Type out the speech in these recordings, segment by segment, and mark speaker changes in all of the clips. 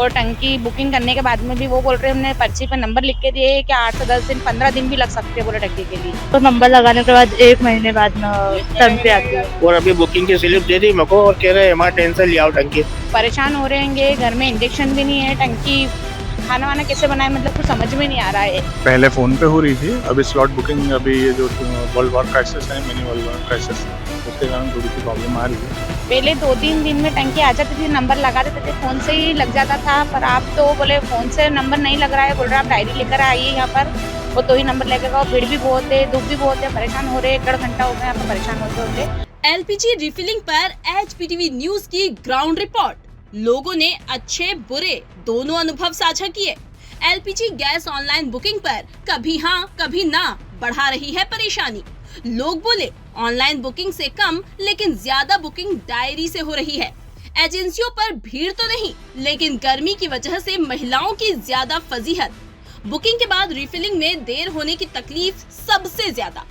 Speaker 1: और टंकी बुकिंग करने के बाद में भी वो बोल रहे हैं हमने पर्ची पे नंबर लिख के दिए कि 8 से 10 दिन 15 दिन भी लग सकते हैं बोले टंकी के लिए।
Speaker 2: तो नंबर लगाने के बाद 1 महीने बाद ना टंकी आती है।
Speaker 3: और अभी बुकिंग की स्लिप दे दी मेरे को और कह रहे हैं हमारे टेंशन ले आओ टंकी।
Speaker 1: परेशान हो रहे हैं, घर में इंडक्शन भी नहीं है, टंकी खाना वाना कैसे बनाए मतलब कुछ समझ में नहीं आ रहा है।
Speaker 4: पहले फ़ोन पे हो रही थी, अभी स्लॉट बुकिंग अभी ये जो वर्ल्ड वॉर क्राइसिस है, मिनी वर्ल्ड वॉर क्राइसिस, उसके कारण थोड़ी सी प्रॉब्लम आ रही है।
Speaker 1: पहले 2-3 दिन में टंकी आ जाती थी, नंबर लगा देते थे, फ़ोन से ही लग जाता था। पर आप तो बोले फ़ोन से नंबर नहीं लग रहा है, बोल रहे आप डायरी लेकर आइए यहाँ पर, वो तो ही नंबर लेकर आओ। भीड़ भी बहुत है, धूप भी बहुत है, परेशान हो रहे हैं, 1.5 घंटा हो गया यहाँ पर परेशान होते।
Speaker 5: एलपीजी रिफिलिंग पर एचपीटीवी न्यूज की ग्राउंड रिपोर्ट। लोगों ने अच्छे बुरे दोनों अनुभव साझा किए। एलपीजी गैस ऑनलाइन बुकिंग पर कभी हाँ कभी ना बढ़ा रही है परेशानी। लोग बोले ऑनलाइन बुकिंग से कम लेकिन ज्यादा बुकिंग डायरी से हो रही है। एजेंसियों पर भीड़ तो नहीं, लेकिन गर्मी की वजह से महिलाओं की ज्यादा फजीहत। बुकिंग के बाद रिफिलिंग में देर होने की तकलीफ सबसे ज्यादा।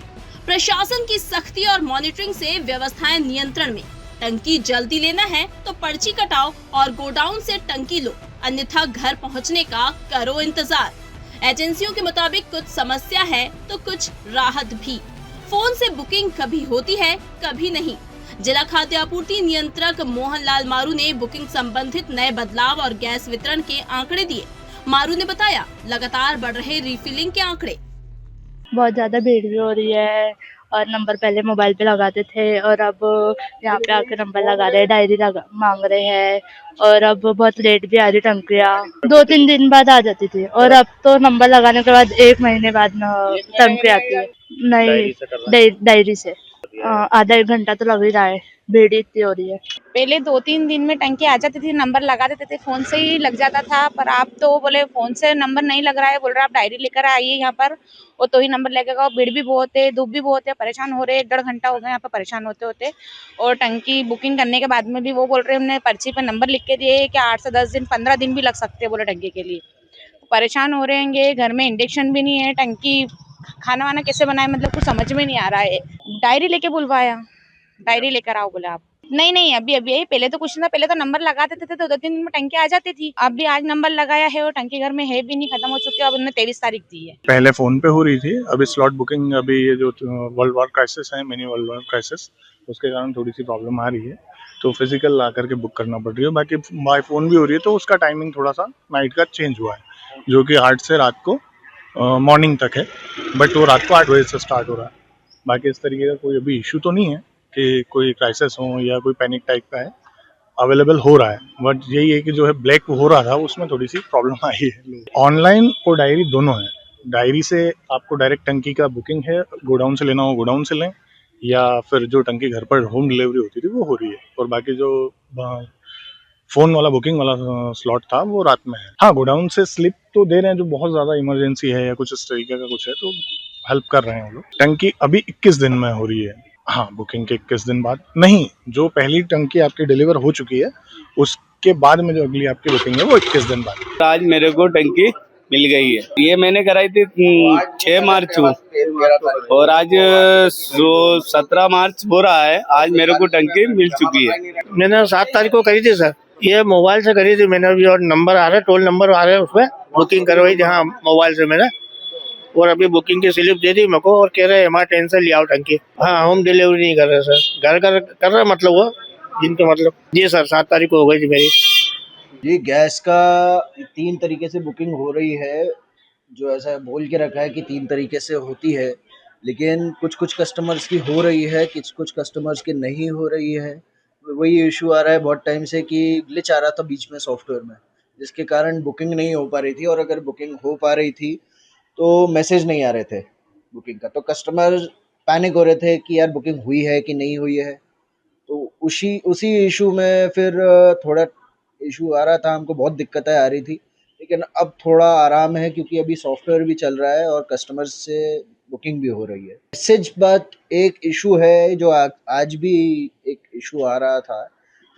Speaker 5: प्रशासन की सख्ती और मॉनिटरिंग से व्यवस्थाएं नियंत्रण में। टंकी जल्दी लेना है तो पर्ची कटाओ और गोडाउन से टंकी लो, अन्यथा घर पहुंचने का करो इंतजार। एजेंसियों के मुताबिक कुछ समस्या है तो कुछ राहत भी। फोन से बुकिंग कभी होती है कभी नहीं। जिला खाद्य आपूर्ति नियंत्रक मोहनलाल मारू ने बुकिंग संबंधित नए बदलाव और गैस वितरण के आंकड़े दिए। मारू ने बताया लगातार बढ़ रहे रिफिलिंग के आंकड़े।
Speaker 2: बहुत ज़्यादा भीड़ भी हो रही है और नंबर पहले मोबाइल पे लगाते थे और अब यहाँ पे आके नंबर लगा रहे हैं, डायरी मांग रहे हैं और अब बहुत लेट भी आ रही टंकियाँ। 2-3 दिन बाद आ जाती थी और अब तो नंबर लगाने के बाद 1 महीने बाद ना टंकी आती है। नहीं, डायरी से आधा 1 घंटा तो लग ही रहा है, भीड़ इतनी हो रही है।
Speaker 1: पहले 2-3 दिन में टंकी आ जाती थी, नंबर लगा देते थे, फ़ोन से ही लग जाता था। पर आप तो बोले फ़ोन से नंबर नहीं लग रहा है, बोल रहे आप डायरी लेकर आइए यहाँ पर, वो तो ही नंबर लेकर आओ। भीड़ भी बहुत है, धूप भी बहुत है, परेशान हो रहे हैं, 1.5 घंटा हो गया यहाँ पर परेशान होते होते। और टंकी बुकिंग करने के बाद में भी वो बोल रहे हैं हमने पर्ची पे नंबर लिख के दिए कि 8 से 10 दिन 15 दिन भी लग सकते हैं बोले टंकी के लिए। परेशान हो रहे हैं, घर में इंडक्शन भी नहीं है, टंकी खाना वाना कैसे बनाए मतलब कुछ समझ में नहीं आ रहा है। डायरी लेके बुलवाया, डायरी लेकर आओ बोले आप। नहीं, अभी पहले तो कुछ ना, पहले तो नंबर लगा देते थे तो 2-3 दिन में टंकी आ जाती थी। अब भी आज नंबर लगाया है और टंकी घर में है भी नहीं, खत्म हो चुकी है। अब उन्होंने 23 तारीख दी है।
Speaker 4: पहले फ़ोन पे हो रही थी, अभी स्लॉट बुकिंग अभी ये जो वर्ल्ड वॉर क्राइसिस है, मिनी वर्ल्ड वॉर क्राइसिस, उसके कारण थोड़ी सी प्रॉब्लम आ रही है, तो फिजिकल ला करके बुक करना पड़ रही है। बाकी बाय फ़ोन भी हो रही है, तो उसका टाइमिंग थोड़ा सा नाइट का चेंज हुआ है, जो कि 8 से रात को मॉर्निंग तक है, बट वो रात को 8 बजे से स्टार्ट हो रहा है। बाकी इस तरीके का कोई अभी इशू तो नहीं है कि कोई क्राइसिस हो या कोई पैनिक टाइप का है, अवेलेबल हो रहा है। बट यही है कि जो है ब्लैक हो रहा था उसमें थोड़ी सी प्रॉब्लम आई है। ऑनलाइन और डायरी दोनों है। डायरी से आपको डायरेक्ट टंकी का बुकिंग है, गोडाउन से लेना हो गोडाउन से लें, या फिर जो टंकी घर पर होम डिलीवरी होती थी वो हो रही है। और बाकी जो फ़ोन वाला बुकिंग वाला स्लॉट था वो रात में है। हाँ, गोडाउन से स्लिप तो दे रहे हैं, जो बहुत ज़्यादा इमरजेंसी है या कुछ इस तरीके का कुछ है तो हेल्प कर रहे हैं वो लोग। टंकी अभी 21 दिन में हो रही है। हाँ, बुकिंग के 21 दिन बाद नहीं, जो पहली टंकी आपकी डिलीवर हो चुकी है उसके बाद में जो अगली आपकी बुकिंग है वो 21 दिन बाद।
Speaker 6: आज मेरे को टंकी मिल गई है। ये मैंने कराई थी 6 मार्च को और आज जो 17 मार्च हो रहा है, आज मेरे को टंकी मिल चुकी है।
Speaker 3: मैंने 7 तारीख को करी थी सर, ये मोबाइल से करी थी मैंने। अभी और नंबर आ रहा है, टोल नंबर आ रहा है, उसमें बुकिंग करवाई जहाँ मोबाइल से मैंने, और अभी बुकिंग की स्लिप दे दी मेरे को और कह रहे हैं हमारे टेंशन ले आओ टंकी। हाँ, होम डिलीवरी नहीं कर रहे सर, घर कर रहे मतलब वो जिनके मतलब। जी सर, 7 तारीख को हो गई थी मेरी।
Speaker 7: जी, गैस का 3 तरीके से बुकिंग हो रही है, जो ऐसा बोल के रखा है कि 3 तरीके से होती है, लेकिन कुछ कस्टमर्स की हो रही है, कुछ कस्टमर्स की नहीं हो रही है। वही इशू आ रहा है बहुत टाइम से कि ग्लिच आ रहा था बीच में सॉफ्टवेयर में, जिसके कारण बुकिंग नहीं हो पा रही थी, और अगर बुकिंग हो पा रही थी तो मैसेज नहीं आ रहे थे बुकिंग का, तो कस्टमर पैनिक हो रहे थे कि यार बुकिंग हुई है कि नहीं हुई है। तो उसी इशू में फिर थोड़ा इशू आ रहा था, हमको बहुत दिक्कतें आ रही थी, लेकिन अब थोड़ा आराम है क्योंकि अभी सॉफ्टवेयर भी चल रहा है और कस्टमर्स से बुकिंग भी हो रही है। मैसेज बात एक इशू है जो आज भी एक इशू आ रहा था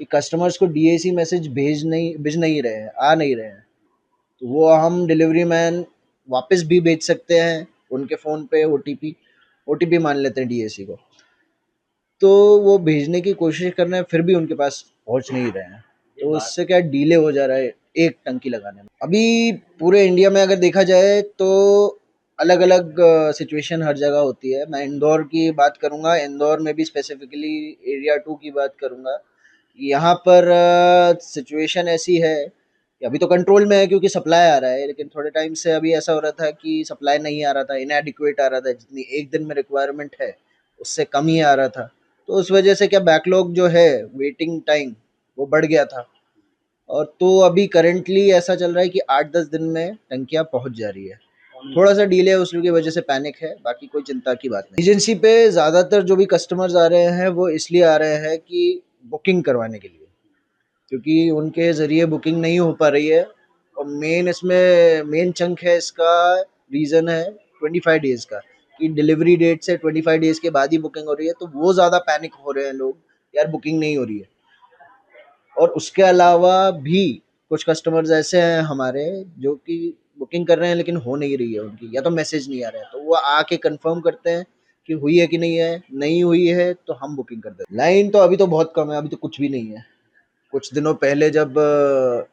Speaker 7: कि कस्टमर्स को डीएसी मैसेज भेज नहीं रहे हैं, आ नहीं रहे हैं, तो वो हम डिलीवरी मैन वापस भी भेज सकते हैं उनके फ़ोन पे। ओटीपी मान लेते हैं डीएसी को, तो वो भेजने की कोशिश कर रहे हैं, फिर भी उनके पास पहुंच नहीं रहे हैं, तो उससे क्या डिले हो जा रहा है, एक टंकी लगाने में। अभी पूरे इंडिया में अगर देखा जाए तो अलग अलग सिचुएशन हर जगह होती है। मैं इंदौर की बात करूँगा, इंदौर में भी स्पेसिफिकली एरिया 2 की बात करूँगा। यहाँ पर सिचुएशन ऐसी है कि अभी तो कंट्रोल में है क्योंकि सप्लाई आ रहा है, लेकिन थोड़े टाइम से अभी ऐसा हो रहा था कि सप्लाई नहीं आ रहा था, इनएडिक्वेट आ रहा था, जितनी एक दिन में रिक्वायरमेंट है उससे कम ही आ रहा था। तो उस वजह से क्या बैकलॉग जो है, वेटिंग टाइम, वो बढ़ गया था। और तो अभी करंटली ऐसा चल रहा है कि 8-10 दिन में टंकियाँ पहुँच जा रही है। थोड़ा सा डिले है, उसकी वजह से पैनिक है, बाकी कोई चिंता की बात नहीं। एजेंसी पे ज़्यादातर जो भी कस्टमर्स आ रहे हैं वो इसलिए आ रहे हैं कि बुकिंग करवाने के लिए, क्योंकि उनके ज़रिए बुकिंग नहीं हो पा रही है। और मेन चंक है इसका, रीज़न है 25 डेज़ का, कि डिलीवरी डेट से 25 डेज़ के बाद ही बुकिंग हो रही है, तो वो ज़्यादा पैनिक हो रहे हैं लोग, यार बुकिंग नहीं हो रही है। और उसके अलावा भी कुछ कस्टमर्स ऐसे हैं हमारे जो कि बुकिंग कर रहे हैं लेकिन हो नहीं रही है उनकी, या तो मैसेज नहीं आ रहा है, तो वो आके कंफर्म करते हैं कि हुई है कि नहीं है। नहीं हुई है तो हम बुकिंग कर देते हैं। लाइन तो अभी तो बहुत कम है, अभी तो कुछ भी नहीं है। कुछ दिनों पहले जब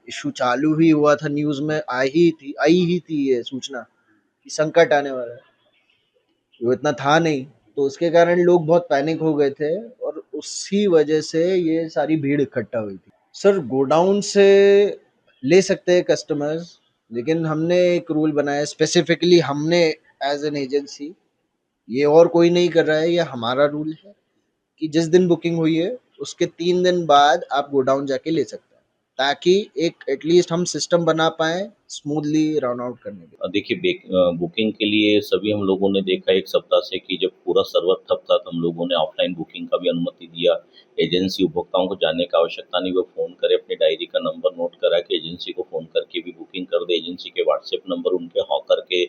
Speaker 7: इशू चालू ही हुआ था, न्यूज़ में आई ही थी ये सूचना कि संकट आने वाला है, वो इतना था नहीं, तो उसके कारण लोग बहुत पैनिक हो गए थे और उसी वजह से ये सारी भीड़ इकट्ठा हुई थी। सर गोडाउन से ले सकते हैं कस्टमर्स, लेकिन हमने एक रूल बनाया है, स्पेसिफिकली हमने एज एन एजेंसी, ये और कोई नहीं कर रहा है, ये हमारा रूल है कि जिस दिन बुकिंग हुई है उसके 3 दिन बाद आप गोडाउन जाके ले सकते हैं, ताकि एक एटलीस्ट हम सिस्टम बना पाए स्मूथली रन आउट करने के।
Speaker 8: देखिए बुकिंग के लिए सभी हम लोगों ने देखा एक सप्ताह से कि जब पूरा सर्वर ठप था तो हम लोगों ने ऑफलाइन बुकिंग का भी अनुमति दिया। एजेंसी उपभोक्ताओं को जाने की आवश्यकता नहीं, वो फ़ोन करे, अपनी डायरी का नंबर नोट करा के एजेंसी को फ़ोन करके भी बुकिंग कर दे। एजेंसी के व्हाट्सएप नंबर उनके हॉकर के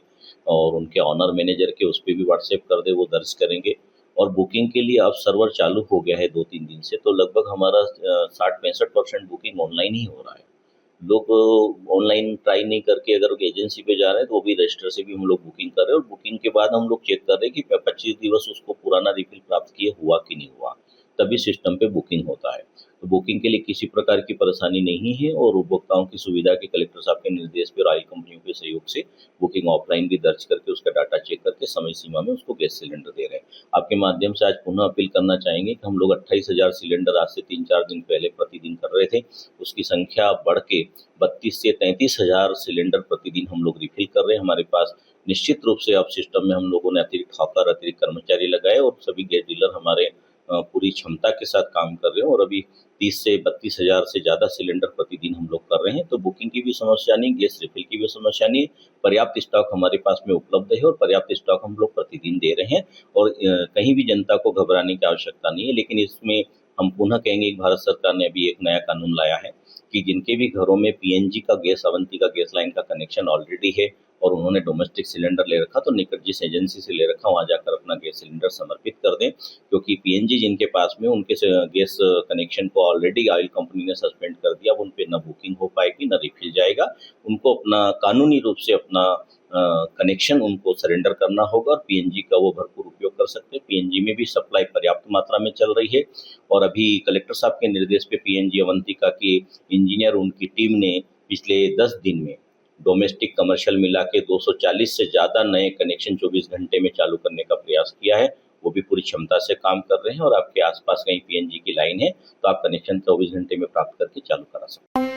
Speaker 8: और उनके ऑनर मैनेजर के उस पर भी व्हाट्सएप कर दे, वो दर्ज करेंगे। और बुकिंग के लिए अब सर्वर चालू हो गया है 2-3 दिन से, तो लगभग हमारा 60-65% बुकिंग ऑनलाइन ही हो रहा है। लोग ऑनलाइन ट्राई नहीं करके अगर एजेंसी पे जा रहे हैं तो वो भी रजिस्टर से भी हम लोग बुकिंग कर रहे हैं, और बुकिंग के बाद हम लोग चेक कर रहे हैं कि 25 दिवस उसको पुराना रिफिल प्राप्त किए हुआ कि नहीं हुआ, तभी सिस्टम पे बुकिंग होता है। तो बुकिंग के लिए किसी प्रकार की परेशानी नहीं है, और उपभोक्ताओं की सुविधा के कलेक्टर साहब के निर्देश पर ऑयल कंपनियों के सहयोग से बुकिंग ऑफलाइन भी दर्ज करके उसका डाटा चेक करके समय सीमा में उसको गैस सिलेंडर दे रहे हैं। आपके माध्यम से आज पुनः अपील करना चाहेंगे कि हम लोग 28,000 सिलेंडर आज से 3-4 दिन पहले प्रतिदिन कर रहे थे, उसकी संख्या बढ़ के 32 से 33,000 सिलेंडर प्रतिदिन हम लोग रिफिल कर रहे हैं। हमारे पास निश्चित रूप से अब सिस्टम में हम लोगों ने अतिरिक्त हॉकर, अतिरिक्त कर्मचारी लगाए, और सभी गैस डीलर हमारे पूरी क्षमता के साथ काम कर रहे हैं, और अभी 30 से 32,000 से ज़्यादा सिलेंडर प्रतिदिन हम लोग कर रहे हैं। तो बुकिंग की भी समस्या नहीं, गैस रिफिल की भी समस्या नहीं, पर्याप्त स्टॉक हमारे पास में उपलब्ध है, और पर्याप्त स्टॉक हम लोग प्रतिदिन दे रहे हैं, और कहीं भी जनता को घबराने की आवश्यकता नहीं है। लेकिन इसमें हम पुनः कहेंगे कि भारत सरकार ने अभी एक नया कानून लाया है कि जिनके भी घरों में पीएनजी का गैस, अवंती का गैस लाइन का कनेक्शन ऑलरेडी है और उन्होंने डोमेस्टिक सिलेंडर ले रखा, तो निकट जिस एजेंसी से ले रखा वहाँ जाकर अपना गैस सिलेंडर समर्पित कर दें, क्योंकि पीएनजी जिनके पास में उनके गैस कनेक्शन को ऑलरेडी ऑयल कंपनी ने सस्पेंड कर दिया, अब उन पर न बुकिंग हो पाएगी न रिफिल जाएगा। उनको अपना कानूनी रूप से अपना कनेक्शन उनको सरेंडर करना होगा, और पीएनजी का वो भरपूर उपयोग कर सकते हैं। पीएनजी में भी सप्लाई पर्याप्त मात्रा में चल रही है, और अभी कलेक्टर साहब के निर्देश पे पीएनजी अवंतिका के इंजीनियर, उनकी टीम ने पिछले 10 दिन में डोमेस्टिक कमर्शियल मिला के 240 से ज़्यादा नए कनेक्शन 24 घंटे में चालू करने का प्रयास किया है। वो भी पूरी क्षमता से काम कर रहे हैं, और आपके आसपास कहीं पीएनजी की लाइन है तो आप कनेक्शन 24 घंटे में प्राप्त करके चालू करा सकते हैं।